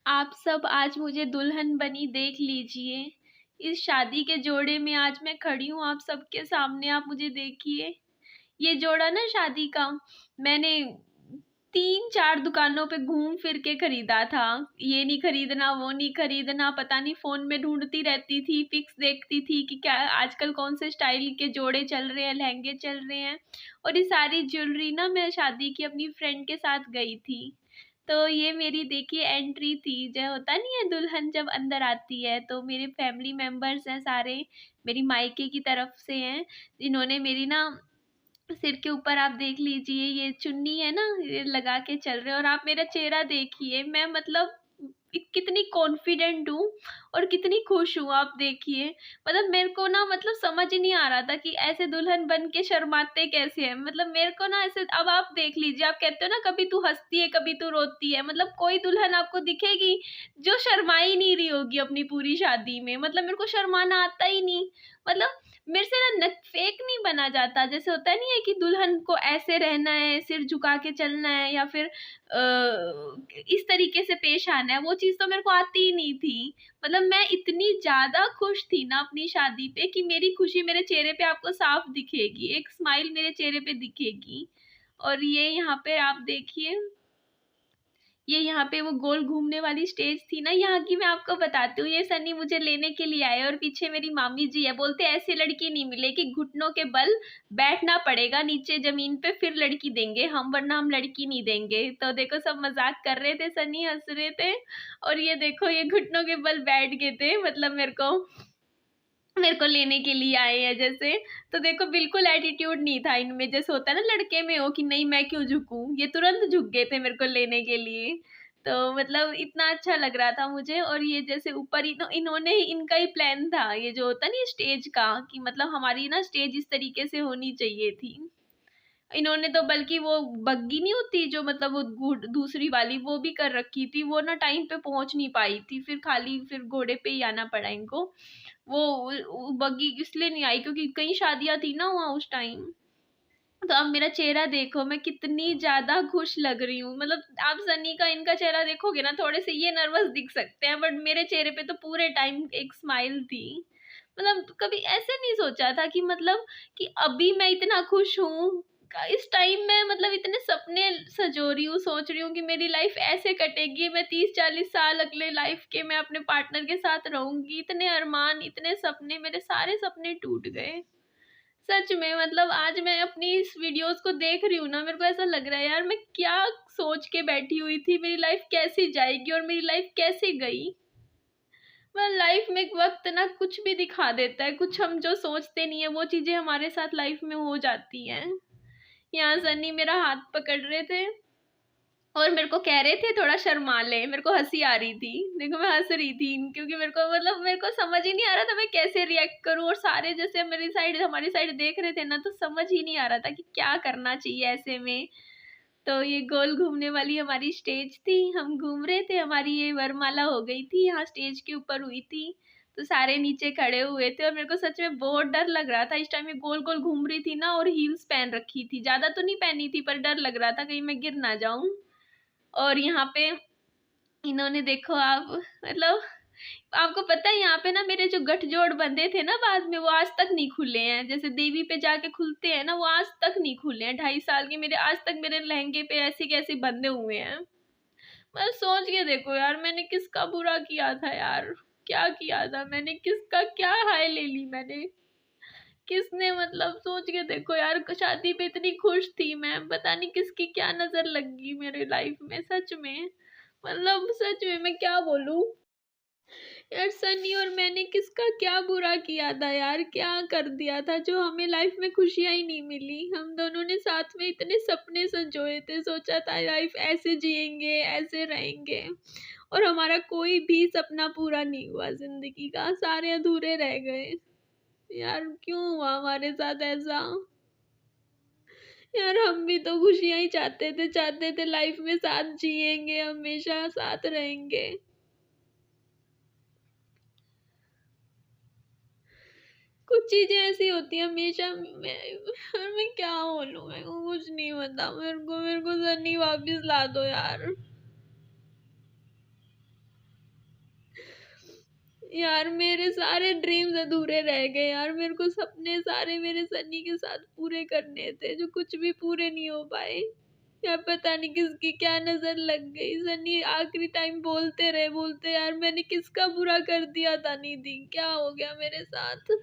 आप सब आज मुझे दुल्हन बनी देख लीजिए। इस शादी के जोड़े में आज मैं खड़ी हूँ आप सबके सामने। आप मुझे देखिए। ये जोड़ा ना शादी का मैंने 3-4 दुकानों पे घूम फिर के खरीदा था। ये नहीं खरीदना, वो नहीं खरीदना, पता नहीं फोन में ढूंढती रहती थी, पिक्स देखती थी कि क्या आजकल कौन से स्टाइल के जोड़े चल रहे हैं, लहंगे चल रहे हैं। और ये सारी ज्वेलरी ना मैं शादी की अपनी फ्रेंड के साथ गई थी। तो ये मेरी देखिए एंट्री थी। जो होता नहीं है दुल्हन जब अंदर आती है, तो मेरे फैमिली मेंबर्स हैं सारे, मेरी मायके की तरफ से हैं, जिन्होंने मेरी ना सिर के ऊपर आप देख लीजिए ये चुन्नी है ना, ये लगा के चल रहे हैं। और आप मेरा चेहरा देखिए, मैं मतलब कितनी कॉन्फिडेंट हूँ और कितनी खुश हूँ आप देखिए। मतलब मेरे को ना मतलब समझ ही नहीं आ रहा था कि ऐसे दुल्हन बन के शर्माते कैसे हैं। मतलब मेरे को ना ऐसे, अब आप देख लीजिए, आप कहते हो ना कभी तू हंसती है कभी तू रोती है, मतलब कोई दुल्हन आपको दिखेगी जो शर्मा ही नहीं रही होगी अपनी पूरी शादी में। मतलब मेरे को शर्माना आता ही नहीं। मतलब मेरे से ना फेक नहीं बना जाता। जैसे होता नहीं है कि दुल्हन को ऐसे रहना है, सिर झुका के चलना है, या फिर इस तरीके से पेश आना है, वो चीज़ तो मेरे को आती ही नहीं थी। मतलब मैं इतनी ज़्यादा खुश थी ना अपनी शादी पे कि मेरी खुशी मेरे चेहरे पे आपको साफ दिखेगी, एक स्माइल मेरे चेहरे पे दिखेगी। और ये यहाँ पे आप देखिए, ये यहाँ पे वो गोल घूमने वाली स्टेज थी ना, यहाँ की मैं आपको बताती हूँ। ये सनी मुझे लेने के लिए आए और पीछे मेरी मामी जी है। बोलते ऐसी लड़की नहीं मिलेगी, घुटनों के बल बैठना पड़ेगा नीचे जमीन पे, फिर लड़की देंगे हम, वरना हम लड़की नहीं देंगे। तो देखो सब मजाक कर रहे थे, सनी हंस रहे थे, और ये देखो ये घुटनों के बल बैठ गए थे, मतलब मेरे को लेने के लिए आए हैं जैसे। तो देखो बिल्कुल एटीट्यूड नहीं था इनमें, जैसे होता है ना लड़के में हो कि नहीं मैं क्यों झुकूं, ये तुरंत झुक गए थे मेरे को लेने के लिए। तो मतलब इतना अच्छा लग रहा था मुझे। और ये जैसे ऊपर इन्होंने ही, इनका ही प्लान था ये जो होता नहीं स्टेज का, कि मतलब हमारी ना स्टेज इस तरीके से होनी चाहिए थी। इन्होंने तो बल्कि वो बग्गी नहीं होती जो, मतलब वो दूसरी वाली, वो भी कर रखी थी। वो ना टाइम पे पहुंच नहीं पाई थी, फिर खाली फिर घोड़े पे ही आना पड़ा इनको। वो बग्गी इसलिए नहीं आई क्योंकि कई शादियां थी ना वहाँ उस टाइम। तो अब मेरा चेहरा देखो, मैं कितनी ज्यादा खुश लग रही हूँ। मतलब आप सनी का इनका चेहरा देखोगे ना, थोड़े से ये नर्वस दिख सकते हैं, बट मेरे चेहरे पे तो पूरे टाइम एक स्माइल थी। मतलब कभी ऐसे नहीं सोचा था कि मतलब कि अभी मैं इतना खुश हूँ इस टाइम में। मतलब इतने सपने सजो रही हूँ, सोच रही हूँ कि मेरी लाइफ ऐसे कटेगी, मैं 30-40 साल अगले लाइफ के मैं अपने पार्टनर के साथ रहूंगी। इतने अरमान, इतने सपने, मेरे सारे सपने टूट गए सच में। मतलब आज मैं अपनी इस वीडियोस को देख रही हूँ ना, मेरे को ऐसा लग रहा है यार मैं क्या सोच के बैठी हुई थी, मेरी लाइफ कैसे जाएगी और मेरी लाइफ कैसे गई। मतलब लाइफ में एक वक्त ना कुछ भी दिखा देता है, कुछ हम जो सोचते नहीं है वो चीजें हमारे साथ लाइफ में हो जाती हैं। यहाँ सन्नी मेरा हाथ पकड़ रहे थे और मेरे को कह रहे थे थोड़ा शर्मा ले, मेरे को हंसी आ रही थी। देखो मैं हंस रही थी क्योंकि मेरे को मतलब मेरे को समझ ही नहीं आ रहा था मैं कैसे रिएक्ट करूं। और सारे जैसे मेरी साइड हमारी साइड देख रहे थे ना, तो समझ ही नहीं आ रहा था कि क्या करना चाहिए ऐसे में। तो ये गोल घूमने वाली हमारी स्टेज थी, हम घूम रहे थे, हमारी ये वरमाला हो गई थी, यहाँ स्टेज के ऊपर हुई थी। तो सारे नीचे खड़े हुए थे और मेरे को सच में बहुत डर लग रहा था इस टाइम। ये गोल गोल घूम रही थी ना, और हील्स पहन रखी थी, ज्यादा तो नहीं पहनी थी पर डर लग रहा था कहीं मैं गिर ना जाऊं। और यहाँ पे इन्होंने देखो आप, मतलब आपको पता है यहाँ पे ना मेरे जो गठजोड़ बंधे थे ना बाद में, वो आज तक नहीं खुले हैं। जैसे देवी पे जाके खुलते हैं ना, वो आज तक नहीं खुले हैं। 2.5 साल के मेरे, आज तक मेरे लहंगे पे ऐसे कैसे बंधे हुए हैं। मैं सोच के देखो यार, मैंने किसका बुरा किया था यार, क्या किया था मैंने, किसका क्या हाय ले ली मैंने, किसने, मतलब सोच के देखो यार। शादी पे इतनी खुश थी मैं, पता नहीं किसकी क्या नजर लग गई मेरे लाइफ में सच में। मतलब सच में मैं क्या बोलूं यार, सनी और मैंने किसका क्या बुरा किया था यार, क्या कर दिया था जो हमें लाइफ में खुशियां ही नहीं मिली। हम दोनों ने साथ में इतने सपने संजोए थे, सोचा था लाइफ ऐसे जिएंगे ऐसे रहेंगे, और हमारा कोई भी सपना पूरा नहीं हुआ जिंदगी का, सारे अधूरे रह गए। यार क्यों हुआ हमारे साथ ऐसा। यार हम भी तो खुशियां ही चाहते थे लाइफ में, साथ जिएंगे हमेशा साथ रहेंगे। कुछ चीजें ऐसी होती है हमेशा। मैं क्या बोलूं, मेरे को कुछ नहीं पता। मेरे को सन्नी वापस ला दो यार। यार मेरे सारे ड्रीम्स अधूरे रह गए यार, मेरे को सपने सारे मेरे सन्नी के साथ पूरे करने थे जो कुछ भी पूरे नहीं हो पाए। यार पता नहीं किसकी क्या नजर लग गई। सन्नी आखिरी टाइम बोलते रहे, बोलते यार मैंने किसका बुरा कर दिया था निधि, क्या हो गया मेरे साथ।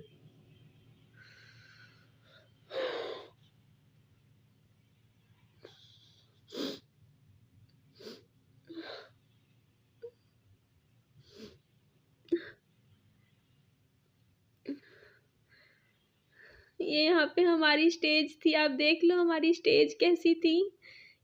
ये यहाँ पे हमारी स्टेज थी, आप देख लो हमारी स्टेज कैसी थी।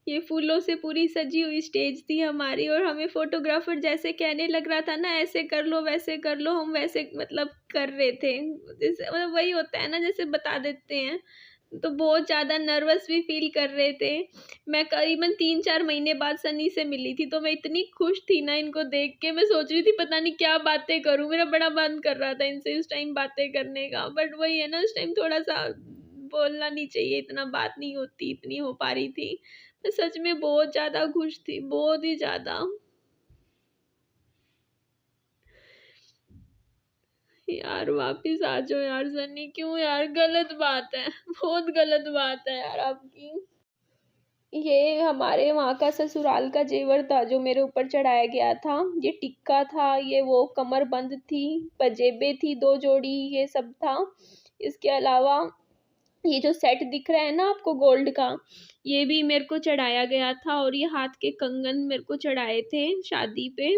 ये फूलों से पूरी सजी हुई स्टेज थी हमारी, और हमें फोटोग्राफर जैसे कहने लग रहा था ना, ऐसे कर लो वैसे कर लो, हम वैसे मतलब कर रहे थे। जैसे मतलब वही होता है ना, जैसे बता देते हैं। तो बहुत ज़्यादा नर्वस भी फील कर रहे थे। मैं करीबन 3-4 महीने बाद सनी से मिली थी, तो मैं इतनी खुश थी ना इनको देख के। मैं सोच रही थी पता नहीं क्या बातें करूं, मेरा बड़ा मन कर रहा था इनसे उस टाइम बातें करने का। बट वही है ना, उस टाइम थोड़ा सा बोलना नहीं चाहिए, इतना बात नहीं होती, इतनी हो पा रही थी। मैं सच में बहुत ज़्यादा खुश थी, बहुत ही ज़्यादा। यार वापिस आ जाओ यार सन्नी, क्यों यार, गलत बात है, बहुत गलत बात है यार आपकी। ये हमारे वहाँ का ससुराल का जेवर था जो मेरे ऊपर चढ़ाया गया था। ये टिक्का था, ये वो कमरबंद थी, पजेबे थी 2 जोड़ी, ये सब था। इसके अलावा ये जो सेट दिख रहा है ना आपको गोल्ड का, ये भी मेरे को चढ़ाया गया था। और ये हाथ के कंगन मेरे को चढ़ाए थे शादी पे।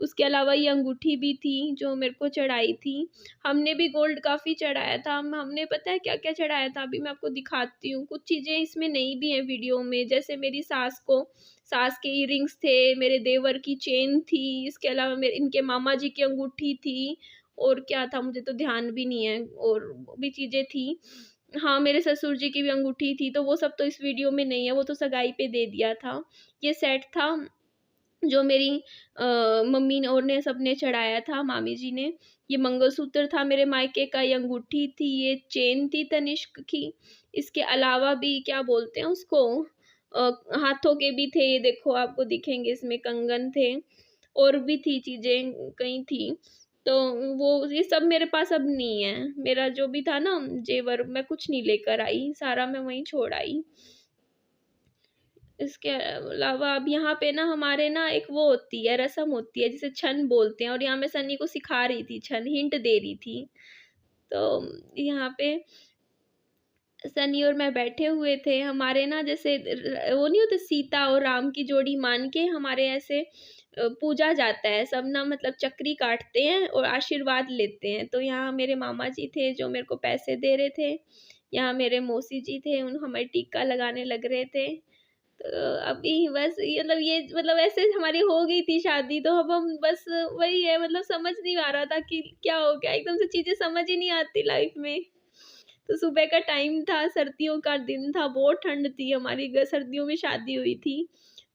उसके अलावा ये अंगूठी भी थी जो मेरे को चढ़ाई थी। हमने भी गोल्ड काफ़ी चढ़ाया था। हमने पता है क्या क्या चढ़ाया था, अभी मैं आपको दिखाती हूँ। कुछ चीज़ें इसमें नहीं भी हैं वीडियो में, जैसे मेरी सास के इयरिंग्स थे, मेरे देवर की चेन थी, इसके अलावा मेरे इनके मामा जी की अंगूठी थी। और क्या था मुझे तो ध्यान भी नहीं है, और भी चीज़ें थी। हाँ, मेरे ससुर जी की भी अंगूठी थी, तो वो सब तो इस वीडियो में नहीं है, वो तो सगाई पे दे दिया था। ये सेट था जो मेरी मम्मी ने और ने सबने चढ़ाया था, मामी जी ने। ये मंगलसूत्र था मेरे मायके का, ये अंगूठी थी, ये चेन थी तनिष्क की। इसके अलावा भी क्या बोलते हैं उसको, हाथों के भी थे, ये देखो आपको दिखेंगे, इसमें कंगन थे, और भी थी चीज़ें कई थी। तो वो ये सब मेरे पास अब नहीं है। मेरा जो भी था ना जेवर, मैं कुछ नहीं लेकर आई, सारा मैं वहीं छोड़ आई। इसके अलावा अब यहाँ पे ना हमारे ना एक वो होती है, रस्म होती है जिसे छन बोलते हैं, और यहाँ मैं सन्नी को सिखा रही थी छन, हिंट दे रही थी। तो यहाँ पे सनी और मैं बैठे हुए थे। हमारे ना जैसे वो नहीं होते, सीता और राम की जोड़ी मान के हमारे ऐसे पूजा जाता है सब ना, मतलब चक्री काटते हैं और आशीर्वाद लेते हैं। तो यहाँ मेरे मामा जी थे जो मेरे को पैसे दे रहे थे, यहाँ मेरे मौसी जी थे, उन हमें टीका लगाने लग रहे थे। तो अभी बस ये मतलब ऐसे हमारी हो गई थी शादी, तो अब हम बस वही है, मतलब समझ नहीं आ रहा था कि क्या हो गया, एकदम से चीज़ें समझ ही नहीं आती लाइफ में। तो सुबह का टाइम था, सर्दियों का दिन था, बहुत ठंड थी, हमारी सर्दियों में शादी हुई थी।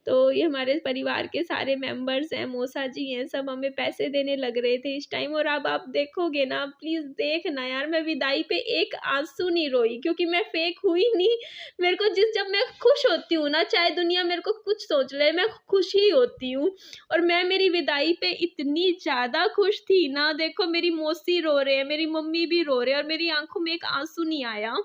तो ये हमारे परिवार के सारे मेंबर्स हैं, मौसा जी हैं, सब हमें पैसे देने लग रहे थे इस टाइम। और अब आप देखोगे ना, प्लीज़ देखना यार, मैं विदाई पे एक आंसू नहीं रोई, क्योंकि मैं फेक हुई नहीं। मेरे को जब मैं खुश होती हूँ ना, चाहे दुनिया मेरे को कुछ सोच ले, मैं खुश ही होती हूँ। और मैं मेरी विदाई पे इतनी ज़्यादा खुश थी ना, देखो मेरी मौसी रो रहे हैं, मेरी मम्मी भी रो रहे हैं, और मेरी आंखों में एक आंसू नहीं आया,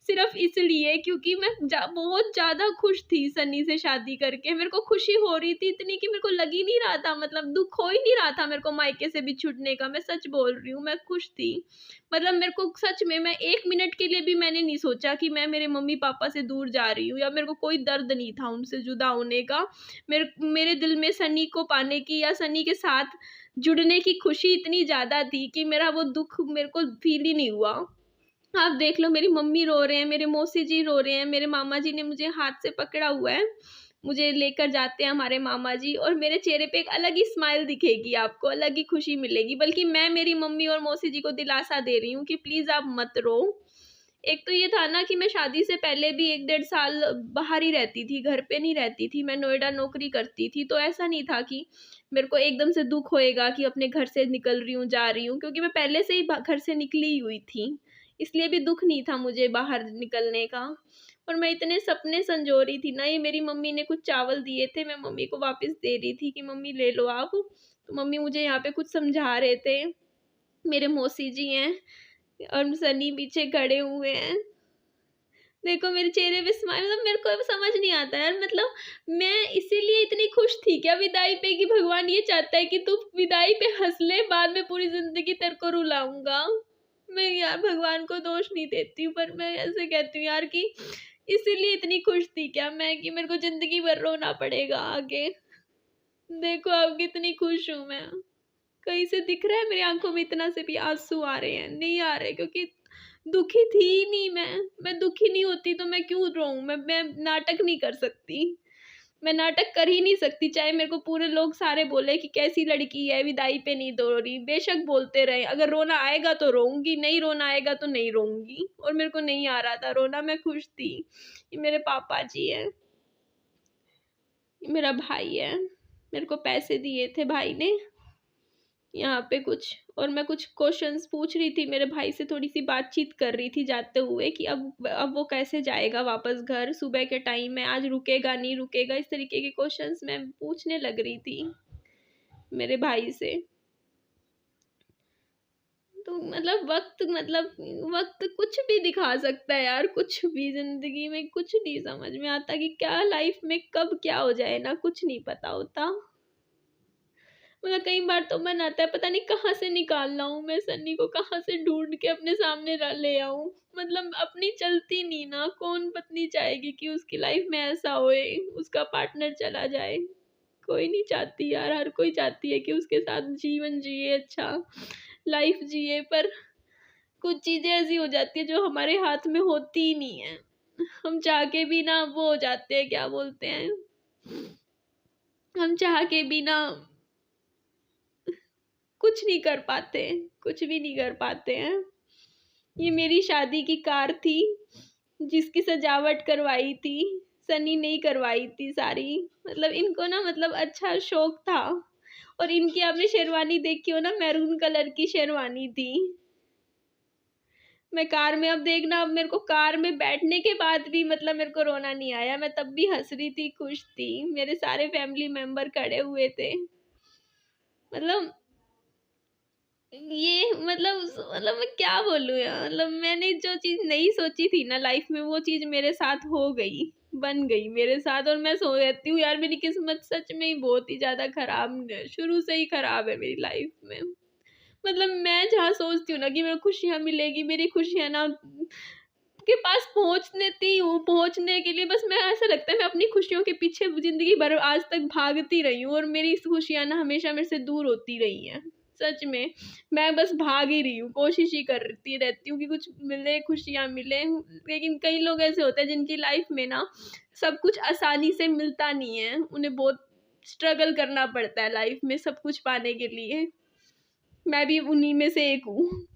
सिर्फ इसलिए क्योंकि मैं बहुत ज़्यादा खुश थी सनी से शादी करके। मेरे को खुशी हो रही थी इतनी कि मेरे को लग ही नहीं रहा था, मतलब दुख हो ही नहीं रहा था मेरे को मायके से भी छूटने का। मैं सच बोल रही हूँ, मैं खुश थी। मतलब मेरे को सच में, मैं 1 मिनट के लिए भी मैंने नहीं सोचा कि मैं मेरे मम्मी पापा से दूर जा रही हूँ, या मेरे को कोई दर्द नहीं था उनसे जुदा होने का। मेरे दिल में सनी को पाने की या सनी के साथ जुड़ने की खुशी इतनी ज़्यादा थी कि मेरा वो दुख मेरे को फील ही नहीं हुआ। आप देख लो, मेरी मम्मी रो रहे हैं, मेरे मौसी जी रो रहे हैं, मेरे मामा जी ने मुझे हाथ से पकड़ा हुआ है, मुझे लेकर जाते हैं हमारे मामा जी, और मेरे चेहरे पे एक अलग ही स्माइल दिखेगी आपको, अलग ही खुशी मिलेगी। बल्कि मैं मेरी मम्मी और मौसी जी को दिलासा दे रही हूँ कि प्लीज़ आप मत रो। एक तो ये था ना कि मैं शादी से पहले भी 1-1.5 साल बाहर ही रहती थी, घर पे नहीं रहती थी, मैं नोएडा नौकरी करती थी। तो ऐसा नहीं था कि मेरे को एकदम से दुख होएगा कि अपने घर से निकल रही हूँ, जा रही हूँ, क्योंकि मैं पहले से ही घर से निकली हुई थी, इसलिए भी दुख नहीं था मुझे बाहर निकलने का। और मैं इतने सपने संजो रही थी ना, ये मेरी मम्मी ने कुछ चावल दिए थे, मैं मम्मी को वापस दे रही थी कि मम्मी ले लो आप। तो मम्मी मुझे यहाँ पे कुछ समझा रहे थे। मेरे मौसी जी हैं और सनी पीछे खड़े हुए हैं। देखो मेरे चेहरे पे स्माइल, मतलब मेरे को अब समझ नहीं आता यार, मतलब मैं इसीलिए इतनी खुश थी क्या विदाई पे कि भगवान ये चाहता है कि तू विदाई पे हंस ले, बाद में पूरी जिंदगी तेरे को रुलाऊंगा। मैं यार भगवान को दोष नहीं देती हूँ, पर मैं ऐसे कहती हूँ यार कि इसीलिए इतनी खुश थी क्या मैं कि मेरे को जिंदगी भर रोना पड़ेगा आगे। देखो अब कितनी खुश हूँ मैं। कहीं से दिख रहा है मेरी आंखों में इतना से भी आंसू आ रहे हैं? नहीं आ रहे, क्योंकि दुखी थी ही नहीं मैं दुखी नहीं होती तो मैं क्यों रोऊं? मैं नाटक नहीं कर सकती, मैं नाटक कर ही नहीं सकती, चाहे मेरे को पूरे लोग सारे बोले कि कैसी लड़की है विदाई पे नहीं रो रही। बेशक बोलते रहे, अगर रोना आएगा तो रोऊंगी, नहीं रोना आएगा तो नहीं रोऊंगी। और मेरे को नहीं आ रहा था रोना, मैं खुश थी। ये मेरे पापा जी है, मेरा भाई है, मेरे को पैसे दिए थे भाई ने यहाँ पे कुछ, और मैं कुछ क्वेश्चंस पूछ रही थी मेरे भाई से, थोड़ी सी बातचीत कर रही थी जाते हुए कि अब वो कैसे जाएगा वापस घर, सुबह के टाइम में आज रुकेगा नहीं रुकेगा, इस तरीके के क्वेश्चंस मैं पूछने लग रही थी मेरे भाई से। तो वक्त कुछ भी दिखा सकता है यार, कुछ भी जिंदगी में कुछ नहीं समझ में आता कि क्या लाइफ में कब क्या हो जाए ना, कुछ नहीं पता होता। मतलब कई बार तो मन आता है पता नहीं कहाँ से निकाल लाऊं मैं सन्नी को, कहाँ से ढूंढ के अपने सामने ले आऊं। मतलब अपनी चलती नहीं ना, कौन पत्नी चाहेगी कि उसकी लाइफ में ऐसा होए, उसका पार्टनर चला जाए? कोई नहीं चाहती यार, हर कोई चाहती है कि उसके साथ जीवन जिए, अच्छा लाइफ जिए, पर कुछ चीजें ऐसी हो जाती है जो हमारे हाथ में होती ही नहीं है। हम चाह के भी ना वो हो जाते हैं, क्या बोलते हैं, हम चाह के भी ना कुछ नहीं कर पाते, कुछ भी नहीं कर पाते हैं। ये मेरी शादी की कार थी जिसकी सजावट करवाई थी, सनी नहीं करवाई थी सारी। मतलब इनको ना मतलब अच्छा शौक था। और इनकी आपने शेरवानी देखी हो ना, मैरून कलर की शेरवानी थी। मैं कार में, अब देखना, अब मेरे को कार में बैठने के बाद भी मतलब मेरे को रोना नहीं आया, मैं तब भी हंस रही थी, खुश थी। मेरे सारे फैमिली मेंबर खड़े हुए थे। मतलब ये मतलब मैं क्या बोलूँ यार, मतलब मैंने जो चीज़ नहीं सोची थी ना लाइफ में, वो चीज़ मेरे साथ हो गई, बन गई मेरे साथ। और मैं सो रहती हूँ यार, मेरी किस्मत सच में ही बहुत ही ज़्यादा खराब, शुरू से ही खराब है मेरी लाइफ में। मतलब मैं जहाँ सोचती हूँ ना कि मेरे को खुशियाँ मिलेगी, मेरी खुशियाँ ना के पास पहुँचने के लिए बस मैं, ऐसा लगता है मैं अपनी खुशियों के पीछे ज़िंदगी भर आज तक भागती रही हूँ, और मेरी खुशियाँ ना हमेशा मेरे से दूर होती रही हैं। सच में मैं बस भाग ही रही हूँ, कोशिश ही करती रहती हूँ कि कुछ मिले, खुशियाँ मिले। लेकिन कई लोग ऐसे होते हैं जिनकी लाइफ में ना सब कुछ आसानी से मिलता नहीं है, उन्हें बहुत स्ट्रगल करना पड़ता है लाइफ में सब कुछ पाने के लिए। मैं भी उन्हीं में से एक हूँ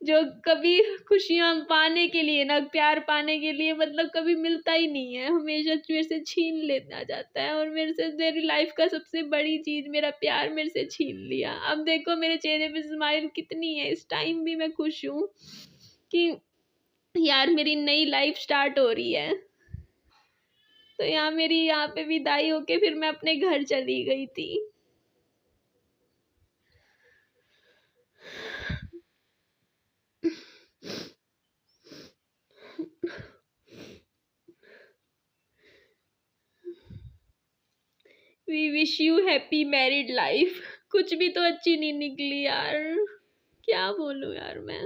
जो कभी खुशियाँ पाने के लिए ना, प्यार पाने के लिए मतलब कभी मिलता ही नहीं है, हमेशा मेरे से छीन लेना जाता है। और मेरी लाइफ का सबसे बड़ी चीज़ मेरा प्यार मेरे से छीन लिया। अब देखो मेरे चेहरे पे स्माइल कितनी है, इस टाइम भी मैं खुश हूँ कि यार मेरी नई लाइफ स्टार्ट हो रही है। तो यहाँ पे विदाई होके फिर मैं अपने घर चली गई थी। We wish you happy married life. कुछ भी तो अच्छी नहीं निकली यार, क्या बोलूं यार मैं।